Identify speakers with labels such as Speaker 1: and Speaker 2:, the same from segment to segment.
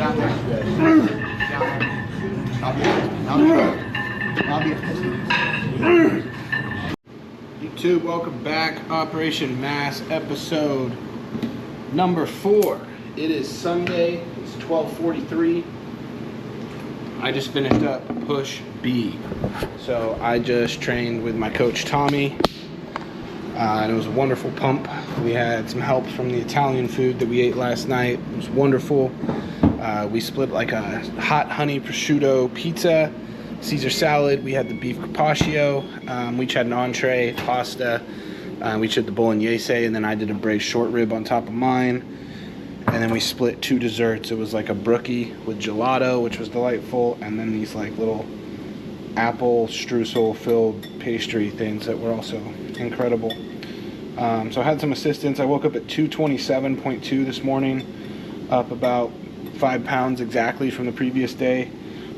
Speaker 1: Down there. Good. Down there. I'll be a piston.
Speaker 2: YouTube, welcome back. Operation Mass episode number 4. It is Sunday. It's 12:43. I just finished up push B. So I just trained with my coach Tommy. And it was a wonderful pump. We had some help from the Italian food that we ate last night. It was wonderful. We split like a hot honey prosciutto pizza, Caesar salad. We had the beef carpaccio. We each had an entree, pasta. We each had the bolognese, and then I did a braised short rib on top of mine. And then we split 2 desserts. It was like a brookie with gelato, which was delightful, and then these like little apple streusel filled pastry things that were also incredible. So I had some assistance. I woke up at 227.2 this morning, up about 5 pounds exactly from the previous day.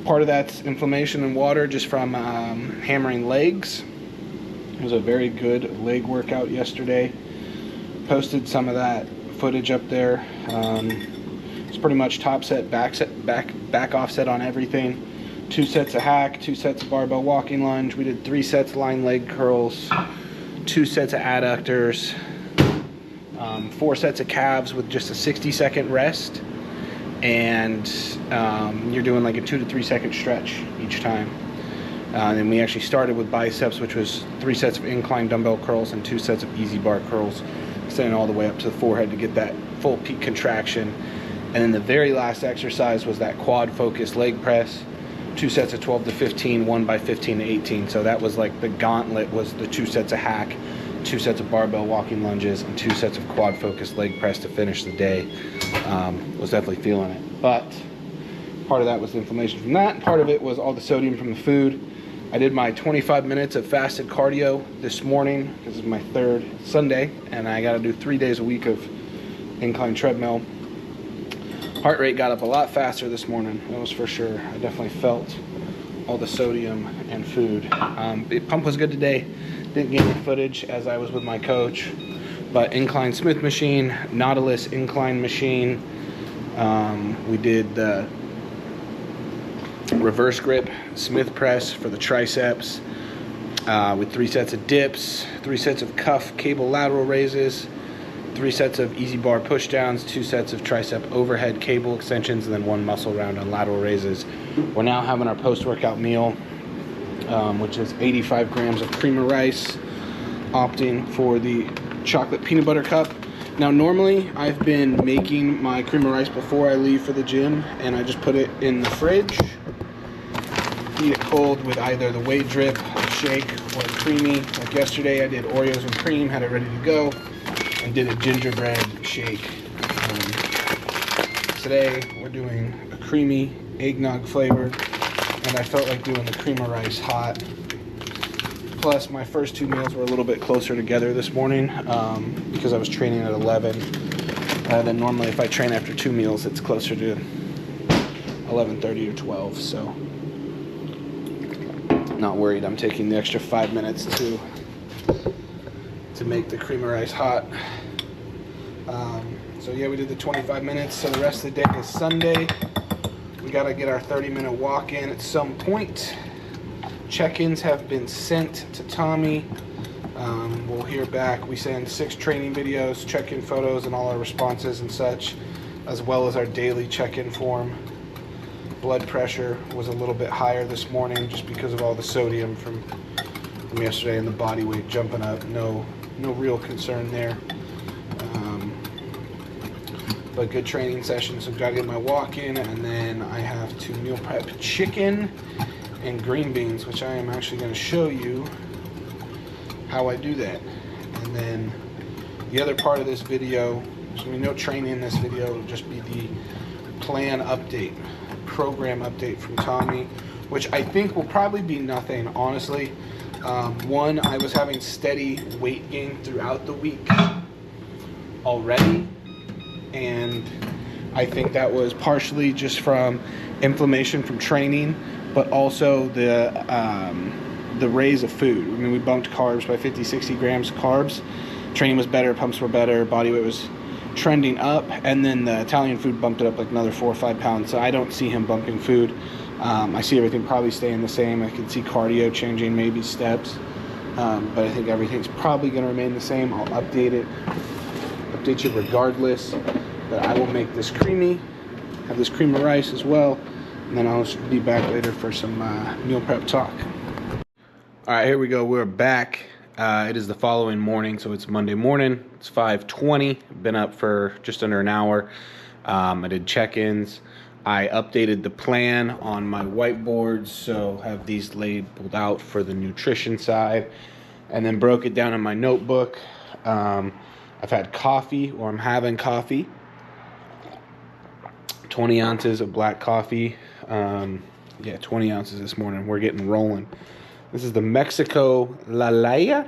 Speaker 2: Part of that's inflammation and water just from hammering legs. It was a very good leg workout yesterday. Posted some of that footage up there. It's pretty much top set, back offset on everything. 2 sets of hack, 2 sets of barbell walking lunge. We did 3 sets of lying leg curls, 2 sets of adductors, 4 sets of calves with just a 60-second rest, and you're doing like a 2 to 3 second stretch each time. And then we actually started with biceps, which was 3 sets of incline dumbbell curls and 2 sets of easy bar curls, extending all the way up to the forehead to get that full peak contraction. And then the very last exercise was that quad focused leg press. 2 sets of 12 to 15, 1 by 15 to 18. So that was like the gauntlet, was the 2 sets of hack, 2 sets of barbell walking lunges, and 2 sets of quad focused leg press to finish the day. Was definitely feeling it. But part of that was the inflammation from that. Part of it was all the sodium from the food. I did my 25 minutes of fasted cardio this morning. This is my 3rd Sunday, and I got to do 3 days a week of incline treadmill. Heart rate got up a lot faster this morning, that was for sure. I definitely felt all the sodium and food. The pump was good today. Didn't get any footage as I was with my coach, but incline Smith machine, Nautilus incline machine. We did the reverse grip Smith press for the triceps with 3 sets of dips, 3 sets of cuff cable lateral raises, 3 sets of easy bar push downs, 2 sets of tricep overhead cable extensions, and then 1 muscle round on lateral raises. We're now having our post-workout meal, which is 85 grams of cream of rice, opting for the chocolate peanut butter cup. Now normally I've been making my cream of rice before I leave for the gym, and I just put it in the fridge, eat it cold with either the whey drip, shake, or creamy. Like yesterday I did Oreos and cream, had it ready to go, and did a gingerbread shake. Today we're doing a creamy eggnog flavored, and I felt like doing the cream of rice hot. Plus my first 2 meals were a little bit closer together this morning because I was training at 11. Then normally if I train after 2 meals it's closer to 11:30 or 12, so not worried. I'm taking the extra 5 minutes to make the cream of rice hot. So yeah, we did the 25 minutes. So the rest of the day is Sunday. We got to get our 30-minute walk in at some point. Check-ins have been sent to Tommy. We'll hear back. We send 6 training videos, check-in photos, and all our responses and such, as well as our daily check-in form. Blood pressure was a little bit higher this morning just because of all the sodium from yesterday and the body weight jumping up. No real concern there. But good training session, so gotta get my walk in, and then I have to meal prep chicken and green beans, which I am actually going to show you how I do that. And then the other part of this video, there's going to be no training in this video, it'll just be the plan update, program update from Tommy, which I think will probably be nothing, honestly. One, I was having steady weight gain throughout the week already, and I think that was partially just from inflammation from training, but also the raise of food. I mean, we bumped carbs by 50-60 grams of carbs. Training was better, pumps were better, body weight was trending up, and then the Italian food bumped it up like another 4 or 5 pounds. So I don't see him bumping food. I see everything probably staying the same. I can see cardio changing, maybe steps, but I think everything's probably going to remain the same. I'll update you regardless. But I will make this creamy, have this cream of rice as well, and then I'll be back later for some meal prep talk. All right, here we go. We're back. It is the following morning, so it's Monday morning. It's 5:20. Been up for just under an hour. I did check-ins. I updated the plan on my whiteboards, so have these labeled out for the nutrition side, and then broke it down in my notebook. I've had coffee, or I'm having coffee. 20 ounces of black coffee. 20 ounces this morning. We're getting rolling. This is the Mexico La Laya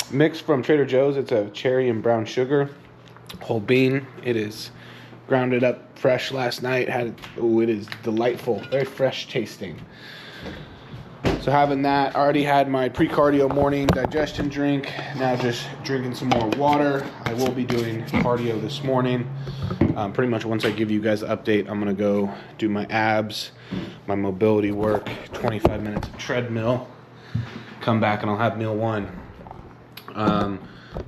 Speaker 2: mix from Trader Joe's. It's a cherry and brown sugar, whole bean. It is grounded up fresh last night. It is delightful, very fresh tasting. So having that, already had my pre-cardio morning digestion drink. Now just drinking some more water. I will be doing cardio this morning. Pretty much once I give you guys an update, I'm gonna go do my abs, my mobility work, 25 minutes of treadmill, come back and I'll have meal one.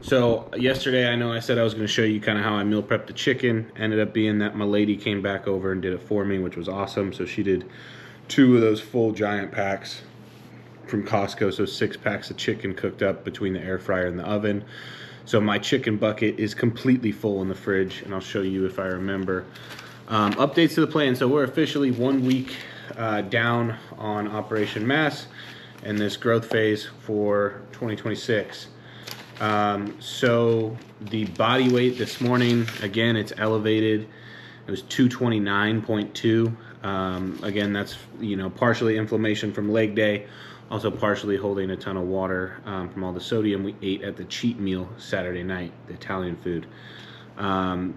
Speaker 2: So yesterday, I know I said I was going to show you kind of how I meal prepped the chicken. Ended up being that my lady came back over and did it for me, which was awesome. So she did 2 of those full giant packs from Costco. So 6 packs of chicken cooked up between the air fryer and the oven. So my chicken bucket is completely full in the fridge, and I'll show you if I remember. Updates to the plan. So we're officially 1 week down on Operation Mass and this growth phase for 2026. So the body weight this morning, again, it's elevated. It was 229.2. Again, that's, partially inflammation from leg day, also partially holding a ton of water from all the sodium we ate at the cheat meal Saturday night, the Italian food.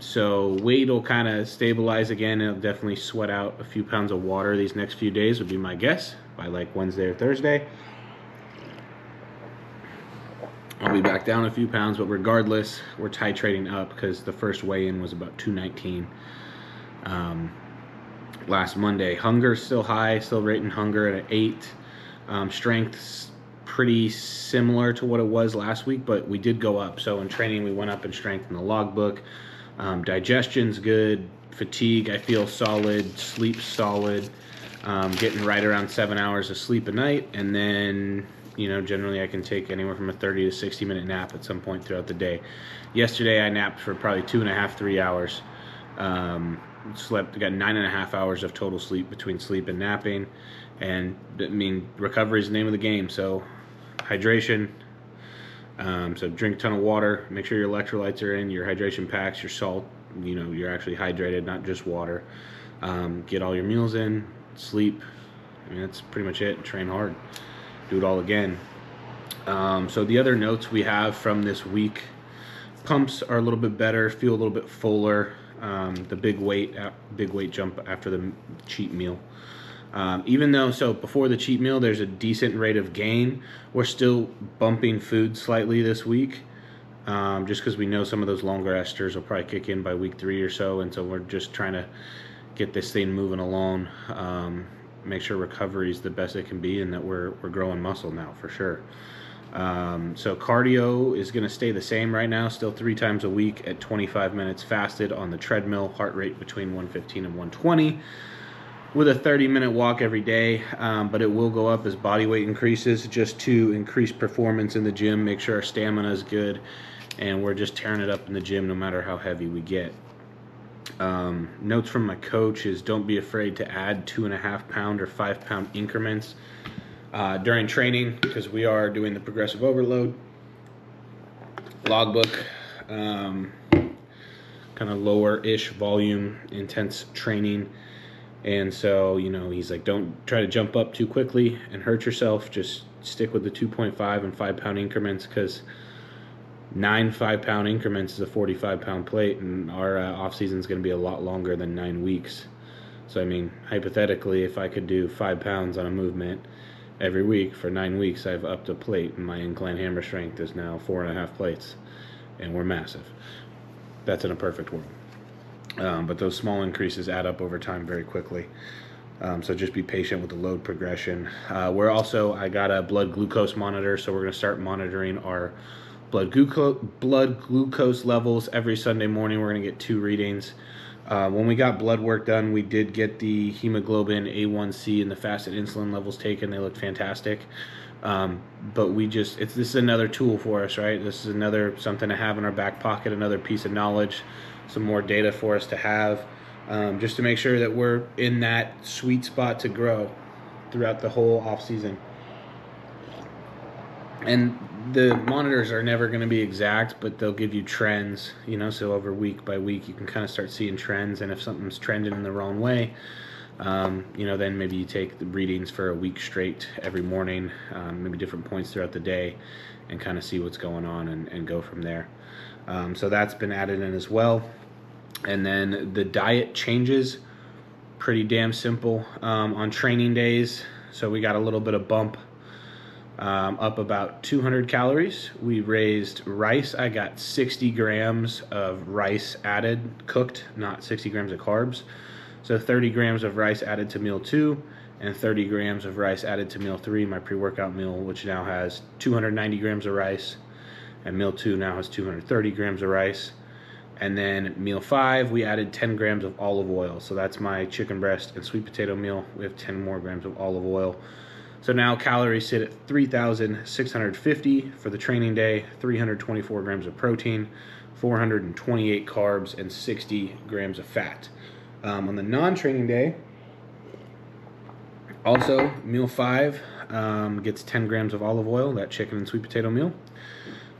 Speaker 2: So weight will kind of stabilize again. It'll definitely sweat out a few pounds of water these next few days, would be my guess, by like Wednesday or Thursday. I'll be back down a few pounds, but regardless, we're titrating up because the first weigh-in was about 219 last Monday. Hunger's still high, still rating hunger at an 8. Strength's pretty similar to what it was last week, but we did go up. So in training, we went up in strength in the logbook. Digestion's good. Fatigue, I feel solid. Sleep solid. Getting right around 7 hours of sleep a night, and then generally I can take anywhere from a 30 to 60 minute nap at some point throughout the day. Yesterday I napped for probably 2.5, 3 hours. Got 9.5 hours of total sleep between sleep and napping. And recovery is the name of the game. So hydration. So drink a ton of water. Make sure your electrolytes are in, your hydration packs, your salt. You're actually hydrated, not just water. Get all your meals in. Sleep. That's pretty much it. Train hard. Do it all again. So the other notes we have from this week: pumps are a little bit better, feel a little bit fuller. The big weight jump after the cheat meal. Even though, before the cheat meal, there's a decent rate of gain, we're still bumping food slightly this week, just because we know some of those longer esters will probably kick in by week 3 or so, and so we're just trying to get this thing moving along. Make sure recovery is the best it can be, and that we're growing muscle now for sure. So cardio is going to stay the same right now, still 3 times a week at 25 minutes fasted on the treadmill, heart rate between 115 and 120, with a 30-minute walk every day. But it will go up as body weight increases, just to increase performance in the gym, make sure our stamina is good, and we're just tearing it up in the gym no matter how heavy we get. Notes from my coach is don't be afraid to add 2.5 pound or 5 pound increments during training, because we are doing the progressive overload logbook, kind of lower-ish volume, intense training. And so, he's like, don't try to jump up too quickly and hurt yourself. Just stick with the 2.5 and 5 pound increments, because 9 5-pound increments is a 45-pound plate, and our off season is going to be a lot longer than 9 weeks. So hypothetically, if I could do 5 pounds on a movement every week for 9 weeks, I've upped a plate, and my incline hammer strength is now 4.5 plates. and we're massive. That's in a perfect world. But those small increases add up over time very quickly. So just be patient with the load progression. I got a blood glucose monitor, so we're going to start monitoring our blood glucose levels every Sunday morning. We're going to get 2 readings. When we got blood work done, we did get the hemoglobin, A1C, and the fasted insulin levels taken. They looked fantastic. But this is another tool for us, right? This is something to have in our back pocket, another piece of knowledge, some more data for us to have, just to make sure that we're in that sweet spot to grow throughout the whole off season. And the monitors are never going to be exact, but they'll give you trends, so over week by week you can kind of start seeing trends, and if something's trending in the wrong way, then maybe you take the readings for a week straight every morning, maybe different points throughout the day, and kind of see what's going on and go from there. So that's been added in as well. And then the diet changes, pretty damn simple. On training days, so we got a little bit of bump, up about 200 calories. We raised rice. I got 60 grams of rice added, cooked, not 60 grams of carbs. So 30 grams of rice added to meal 2 and 30 grams of rice added to meal 3, my pre-workout meal, which now has 290 grams of rice, and meal 2 now has 230 grams of rice. And then meal 5, we added 10 grams of olive oil. So that's my chicken breast and sweet potato meal. We have 10 more grams of olive oil. So now calories sit at 3,650 for the training day, 324 grams of protein, 428 carbs, and 60 grams of fat. On the non-training day, also meal 5 gets 10 grams of olive oil, that chicken and sweet potato meal,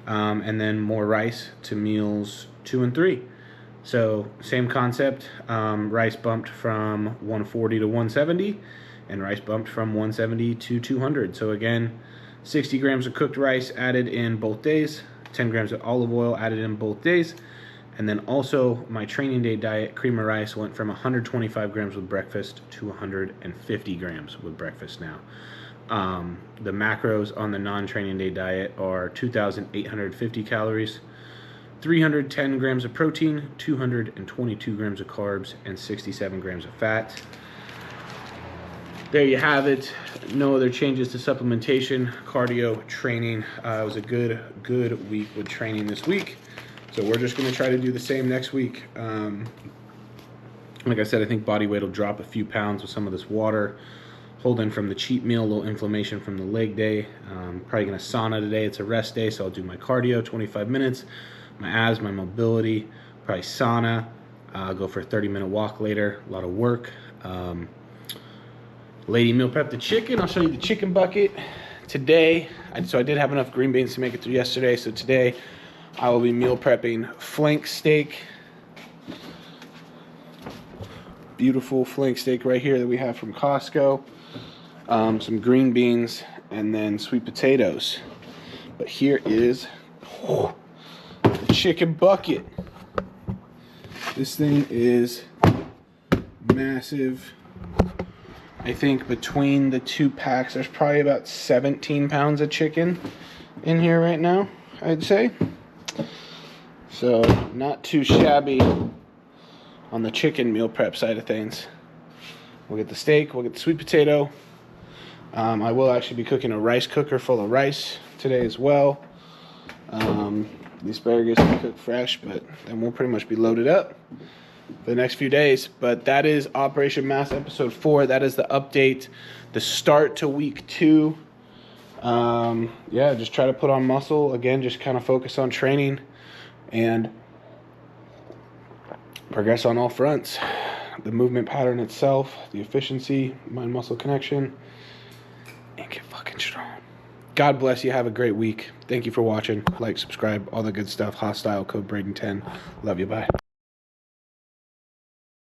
Speaker 2: and then more rice to meals 2 and 3. So same concept, rice bumped from 140 to 170, and rice bumped from 170 to 200. So again, 60 grams of cooked rice added in both days, 10 grams of olive oil added in both days. And then also my training day diet, cream of rice, went from 125 grams with breakfast to 150 grams with breakfast now. The macros on the non-training day diet are 2,850 calories, 310 grams of protein, 222 grams of carbs, and 67 grams of fat. There you have it. No other changes to supplementation, cardio, training. It was a good week with training this week. So we're just going to try to do the same next week. Like I said, I think body weight will drop a few pounds with some of this water. Hold in from the cheat meal, a little inflammation from the leg day. Probably going to sauna today. It's a rest day, so I'll do my cardio, 25 minutes. My abs, my mobility, probably sauna. I'll go for a 30-minute walk later. A lot of work. Lady meal prep the chicken. I'll show you the chicken bucket today. So I did have enough green beans to make it through yesterday. So today I will be meal prepping flank steak. Beautiful flank steak right here that we have from Costco. Some green beans and then sweet potatoes. But here is the chicken bucket. This thing is massive. I think between the 2 packs, there's probably about 17 pounds of chicken in here right now, I'd say. So, not too shabby on the chicken meal prep side of things. We'll get the steak, we'll get the sweet potato. I will actually be cooking a rice cooker full of rice today as well. The asparagus will cook fresh, but then we'll pretty much be loaded up for the next few days. But that is Operation Mass episode 4. That is the update, the start to week 2. Yeah, just try to put on muscle. Again, just kind of focus on training and progress on all fronts. The movement pattern itself, the efficiency, mind-muscle connection, and get fucking strong. God bless you. Have a great week. Thank you for watching. Like, subscribe, all the good stuff. Hostile, code Braden10. Love you. Bye.